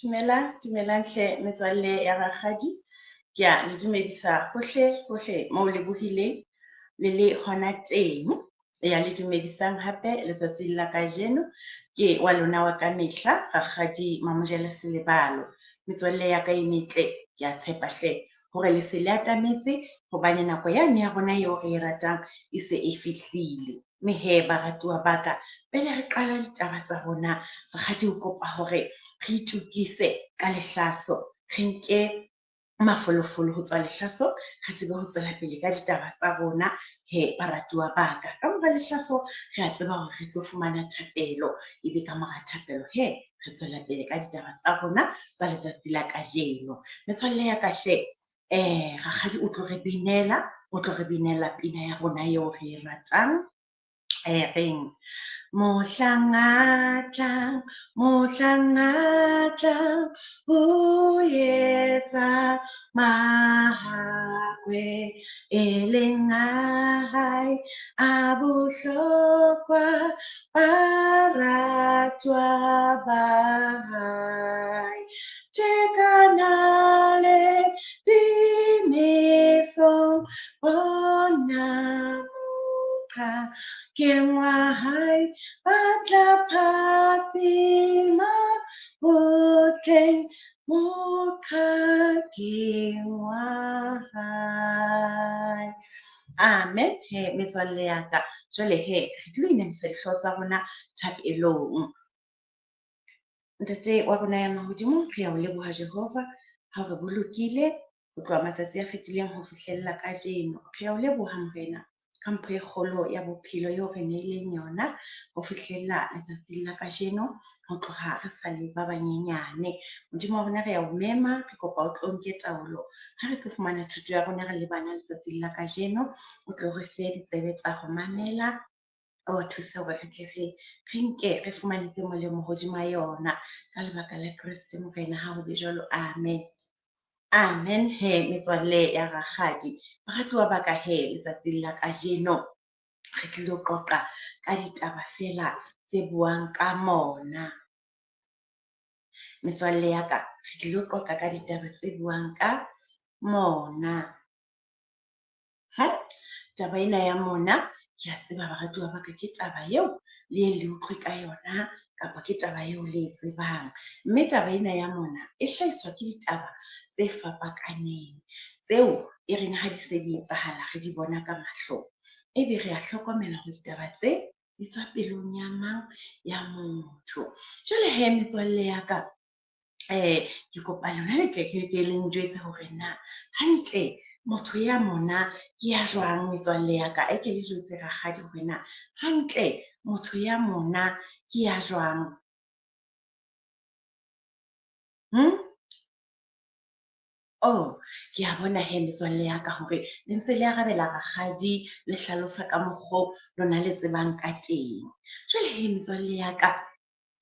Dumelang hle metswalle ya rakgadi. Ke a le dumedisa hohle moo le bohileng le le hona teng. Ya le dumedisang hape letsatsing la kajeno ke wa lona wa ka mehla rakgadi Mamojela Selebalo. Metswalle ya ka e metle, ke a tshepa hle hore le se le atametse hobane nako yane ya rona eo re e ratang e se e fihlile. Mme he baratuwa ba ka, pele re qala ditaba tsa rona, rakgadi o kopa hore re itukise ka lehlaso, re nke mafolofolo ho tswa lehlaso, re tsebe ho tswela pele ka ditaba tsa rona he baratuwa ba ka. Ka mora lehlaso re a tseba hore re tlo fumana thapelo, ebe ka mora thapelo he re tswela pele ka ditaba tsa rona tsa letsatsi la kajeno. Metswalle ya ka hle, rakgadi o tlo re binela pina ya rona eo re e ratang. Reng mohlang a tlang ho etsa mahakwe, e leng a hae a bohlokwa, baratuwa ba hae. Tekana le dimesong bona ke ngwahai ba tla phatsima botleng, mokga ke ngwahai. Amen he metswalle ya ka. Jwale he re tlo inamisa dihlooho tsa rona thapelong. Ntate wa rona ya mahodimo, re a o leboha Jehova ha re bolokile ho tloha matsatsi a fetileng ho fihlella kajeno. Re a o leboha Morena ka mpho e kgolo ya bophelo eo re neileng yona ho fihlella letsatsing la kajeno, ho tloha re sa le ba banyenyane. Modimo wa rona re a o mema, re kopa o tlo nke taolo ha re tlo fumana thuto ya rona re le bana letsatsing la kajeno. O tlo re fe ditsebe tsa ho mamela, o thusa hore re tle re nke re fumanetse molemo hodima yona ka lebaka la Kreste Morena, ha ho be jwalo. Amen. Amen he metswalle ya rakgadi. Baratuwa ba ka he, letsatsing la kajeno re tlilo qoqa ka ditaba fela tse buang ka mona. Metswalle ya ka, re tlilo qoqa ka ditaba tse buang ka mona. Taba ena ya mona, ke a tseba baratuwa ba ka, ke taba eo le utlwe ka yona, kapa ke taba eo le e tsebang. Mme taba ena ya mona e hlahiswa ke ditaba tse fapakaneng, tseo e reng ha di se di etsahala re di bona ka mahlo, ebe re a hlokomela hore ditaba tse di tswa pelong ya mang? Ya motho. Jwale he metswalle ya ka, ke kopa lona le tle ke le njwetse hore na hantle motho ya mona ke ya jwang? Metswalle ya ka, ke le jwetse rakgadi hore na hantle motho ya mona ke ya jwang? Oh, ke a bona he metswalle ya ka hore le ntse le arabela rakgadi, le hlalosa ka mokgwa lona le tsebang ka teng. Jwale he metswalle ya ka,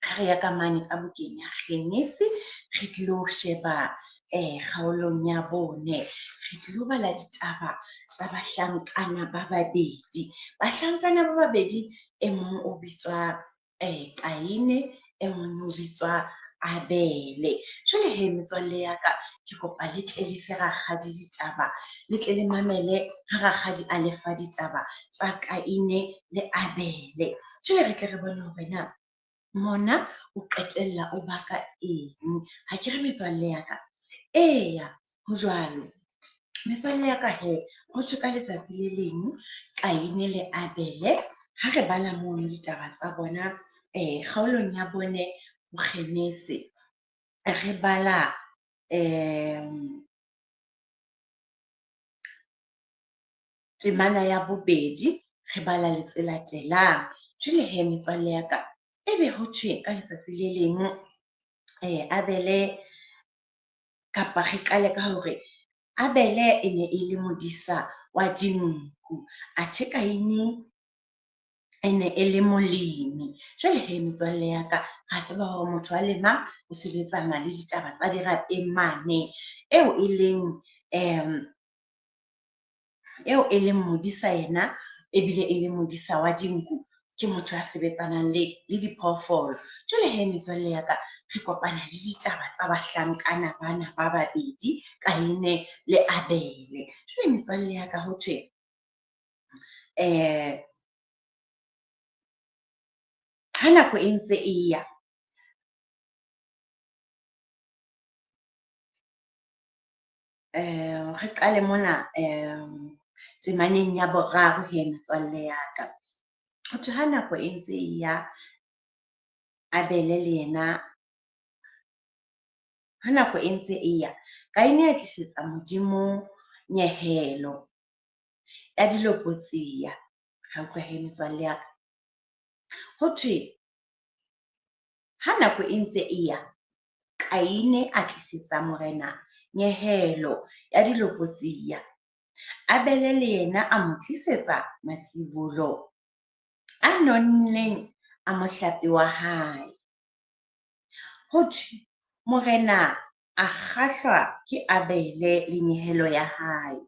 ha re ya ka mane ka bukeng ya Genese, re tlilo sheba kgaolong ya bone. Re tlilo bala ditaba tsa bahlankana ba babedi. Bahlankana ba babedi, e mong o bitswa Kaine, e mong o bitswa Abele. Jwale he metswalle ya ka, ke kopa le tle le fe rakgadi ditaba, le tle le mamele ha rakgadi a lefa ditaba tsa Kaine le Abele. Jwale re tle re bone hore na mona o qetella o baka eng? Ha ke re metswalle ya ka? Eya, ho jwalo. Metswalle ya ka he, ho thwe ka letsatsi le leng Kaine le Abele, ha re bala mono ditaba tsa bona kgaolong ya bone ho Genese, re bala temana ya bobedi, re bala le tse latelang. Jwale he metswalle ya ka, ebe ho thwe ka letsatsi le leng Abele, kapa re qale ka hore Abele e ne e le modisa wa dinku, athe Kaine e ne e le molemi. Jwale he metswalle ya ka, ra tseba hore motho a lemang o sebetsana le ditaba tsa dirapeng mane, eo e leng modisa yena, ebile e le modisa wa dinku. ke motho ya sebetsanang le diphoofolo. Jwale hee metswalle ya ka, re kopana le ditaba tsa bahlankana bana ba babedi, Kaine le Abele. Jwale metswalle ya ka, ho thwe ha nako e ntse e ya, re qale mona temaneng ya boraro hee metswalle ya ka. Ho thwe ha nako e ntse e ya, Abele le yena, ha nako e ntse e ya, Kaine a tlisetsa Modimo nyehelo ya diloko tsiya. Ra utlwa hee metswalle ya ka. Ho thwe ha nako e ntse e ya, Kaine a tlisetsa Morena nyehelo ya diloko tsiya. Abele le yena a mo tlisetsa matsibulo a nonneng a mohlape wa hae. Ho thwe Morena a kgahlwa ke Abele le nyehelo ya hae,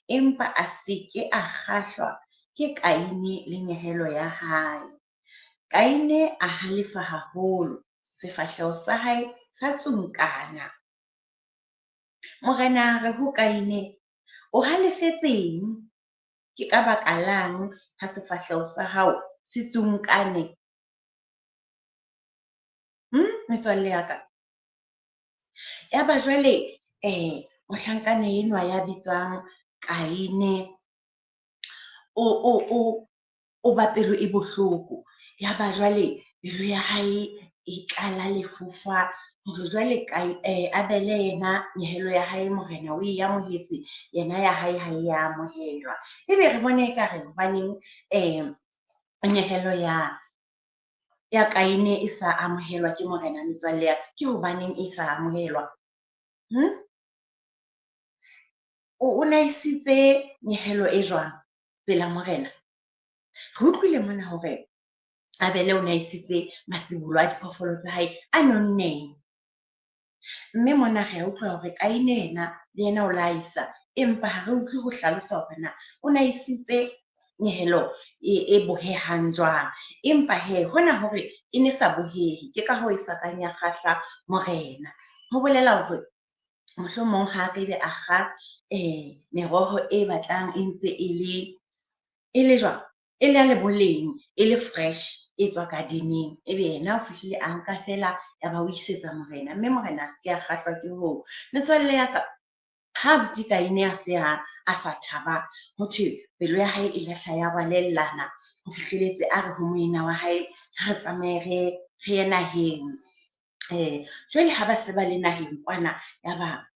empa a se ke a kgahlwa ke Kaine le nyehelo ya hae. Kaine a halefa haholo, sefahleho sa hae sa tsunkana. Morena a re ho Kaine, o halefetseng? Ke ka baka lang ha sefahleho sa hao se tsunkane? Metswalle ya ka, yaba jwale mohlankana enwa ya bitswang Kaine o ba pelo e bohloko. Yaba jwale pelo ya hae e tlala lefufa hore jwale Abele yena nyehelo ya hae Morena o e amohetse, yena ya hae ha e amohelwa. Ebe re bone ekare hobaneng nyehelo ya Kaine e sa amohelwa ke Morena metswalle ya ka? Ke hobaneng e sa amohelwa? O naisitse nyehelo e jwang pela Morena? Re utlwile mona hore Abele o naisitse matsibulo a diphoofolo tsa hae a nonneng. Mme mona re a utlwa hore Kaine yena le yena o laisa, empa ha re utlwe ho hlalosa hore na o naisitse nyehelo e bohehang jwang. Empa hee, hona hore e ne sa bohehe, ke ka hoo e sa kang ya kgahla Morena. Ho bolela hore mohlomong ha ka ebe a kga meroho e batlang e ntse e le jwang? E le ya le boleng, e le fresh, e tswa garden-eng. Ebe yena o fihlile a nka feela ya ba o isetsa Morena, mme Morena a se ke a kgahlwa ke hoo. Metswalle ya ka, ha abuti Kaine a se a sa thaba, ho thwe pelo ya hae e lahla ya rwalellana, ho fihlelletse a re ho moena wa hae, ha re tsamaye re ye naheng. Jwale ha ba se ba le naheng kwana, yaba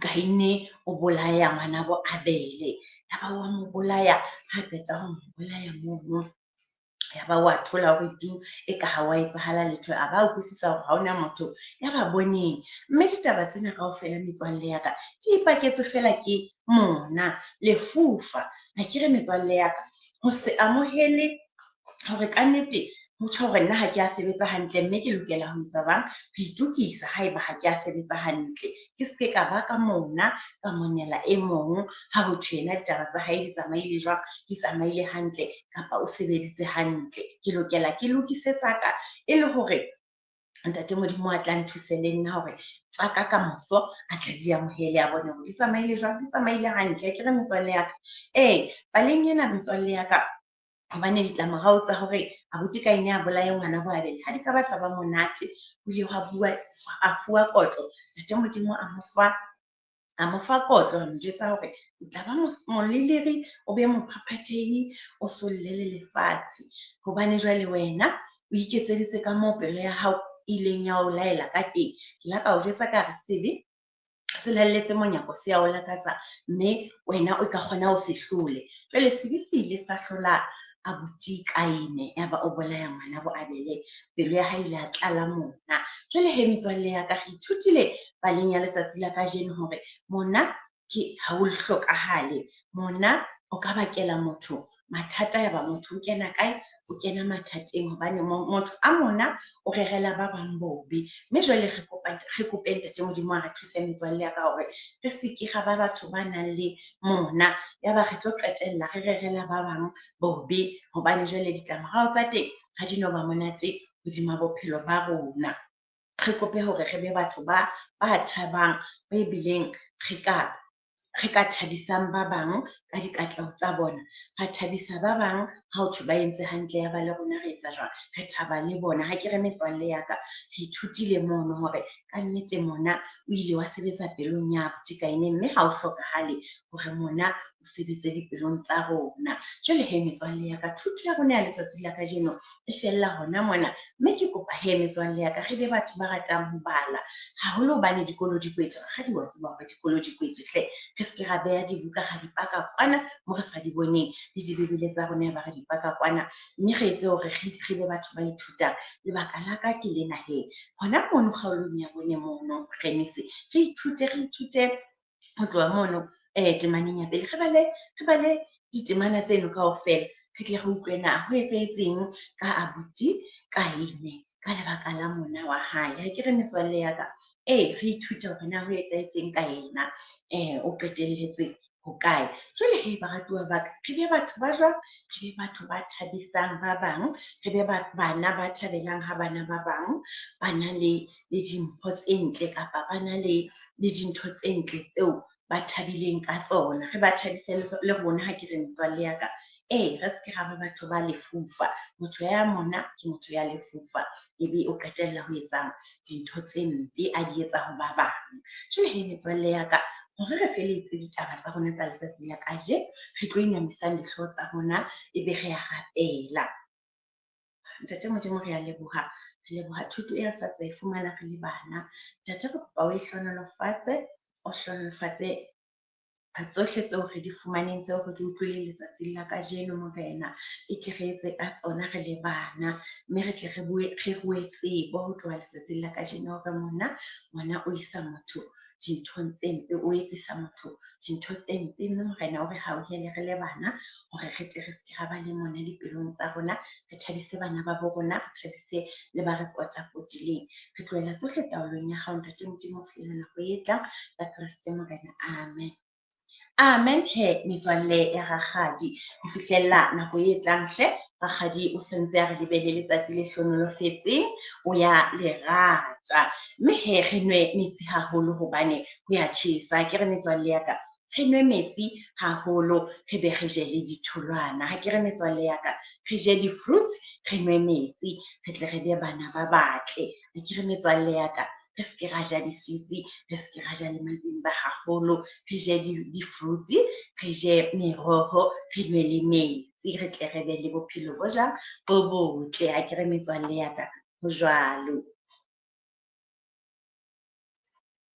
Kaine o bolaya ngwanabo Abele. Yaba wa mo bolaya, ha qeta ho mo bolaya mono, yaba wa thola hore eka ha wa etsahala letho, a ba utlwisisa hore ha hona motho ya ba boneng. Mme ditaba tsena kaofela metswalle ya ka, di ipaketswe feela ke mona lefufa. Akere metswalle ya ka, ho se amohele hore kannete ho tjho hore nna ha ke a sebetsa hantle, mme ke lokela ho etsa bang? Ho itukisa haeba ha ke a sebetsa hantle. Ke se ke ka ba ka mona, ka monela e mong ha ho thwe yena ditaba tsa hae di tsamaile jwang, di tsamaile hantle kapa o sebeditse hantle. Ke lokela ke lokise tsa ka, e le hore Ntate Modimo a tla nthuse le nna hore tsa ka moso a tla di amohele, a bone hore di tsamaile jwang, di tsamaile hantle. Akere metswalle ya ka, paleng ena metswalle ya ka, hobane ditlamorao tsa hore abuti Kaine a bolaye ngwanabo Abele ha di ka ba tsa ba monate. Ho ile a fuwa kotlo, Ntate Modimo a mo fa kotlo, a mo jwetsa hore o tla ba molelere, o be mophaphathehi, o sollele lefatshe. Hobane jwale wena o iketseditse ka moo pelo ya hao ileng ya o laela ka teng. Ke la ka o jwetsa ka re sebe se laelletse monyako se ya o lakatsa, mme wena o ka kgona ho se hlole. Jwale sebe se ile sa hlola abuti Kaine, yaba o bolaya ngwanabo Abele, pelo ya hae ile ya tlala mona. Jwale hee metswalle ya ka, re ithutile paleng ya letsatsi la kajeno hore mona ha o hlokahale, mona o ka bakela motho mathata, yaba motho o kena kae? o kena mathateng hobane motho a mona o rerela ba bang bobe. Mme jwale re kopeng Ntate Modimo a re thuse metswalle ya ka hore re se ke ra ba batho ba nang le mona, ya ba re tlo qetella re rerela ba bang bobe hobane jwale ditlamorao tsa teng ha di no ba monate hodima bophelo ba rona. Re kope hore re be batho ba thabang, ba bileng re ka thabisang ba bang ka dikatleho tsa bona. Ra thabisa ba bang ha ho thwe ba entse hantle, ya ba le rona re etsa jwang, re thaba le bona. Ha ke re metswalle ya ka, re ithutile mono hore kannete mona o ile wa sebetsa pelong ya abuti Kaine, mme ha o hlokahale hore mona o sebetse dipelong tsa rona. Jwale hee metswalle ya ka, thuto ya rona ya letsatsi la kajeno e fella hona mona. Mme ke kopa hee metswalle ya ka, re be batho ba ratang ho bala haholo hobane dikolo di kwetswe. Rakgadi wa tseba hore dikolo di kwetswe hle. Re se ke ra beha dibuka ra di paka kwana mo re sa di boneng, le dibebele tsa rona ba re di paka kwana, mme re etse hore re be batho ba ithutang. Lebaka la ka ke lena hee, hona mono kgaolong ya bone mono Grannis, re ithute ho tloha mono temaneng ya pele. Re bale ditemana tseno kaofela, re tle re utlwe na ho etsahetseng ka abuti Kaine ka lebaka la mona wa hae. Ha ke re metswalle ya ka, re ithute hore na ho etsahetseng ka yena, o qetelletse hokae. Jwale hee baratuwa ba ka, re be batho ba jwang? Re be batho ba thabisang ba bang, re be bana ba thabelang ha bana ba bang ba na le dimpho tse ntle, kapa ba na le dintho tse ntle tseo ba thabileng ka tsona. Re ba thabise le rona ha ke re metswalle ya ka, re se ke ra ba batho ba lefufa. Motho ya mona ke motho ya lefufa, ebe o qetella ho etsang dintho tse mpe a di etsa ho ba bang. Jwale hee metswalle ya ka, hore re feletse ditaba tsa rona tsa letsatsi la kaje, re tlo inamisang dihlooho tsa rona, ebe re ya rapela. Ntate Modimo re a leboha, re leboha thuto e sa tswa e fumana re le bana. Ntate re kopa o e hlonolofatse, o hlonolofatse tsohle tseo re di fumaneng, tseo re di utlwileng letsatsing la kajeno Morena. E tle re etse ka tsona re le bana, mme re tle re rue tsebo ho tloha letsatsing la kajeno hore ngwana o isa motho dinthong tse mpe, o etsisa motho dintho tse mpe. Mme Morena o re hauhele re le bana hore re tle re se ke ra ba le mona dipelong tsa rona. Re thabise bana ba bo rona, re thabise le ba re potapotileng. Re tlohela tsohle taolong ya hao Ntate Modimo ho fihlela nako e tlang ya Kreste Morena. Amen. Amen. He metswalle ya rakgadi, ho fihlella nako e tlang hle, rakgadi o sentse a re lebele letsatsi le hlonolofetseng, o ya le rata. Mme he re nwe metsi haholo hobane ho ya tjhesa. Ke re metswalle ya ka, re nwe metsi haholo, re be re je le ditholwana. Ha ke re metswalle ya ka, re je di-fruits, re nwe metsi, re tle re be bana ba batle. Ha ke re metswalle ya ka, re se ke ra ja di-sweets, re se ke ra ja le mazimba haholo, re je di-fruits, re je meroho, re nwe le metsi, re tle re be le bophelo bo jwang bo botle. Ha ke re metswalle ya ka, ho jwalo.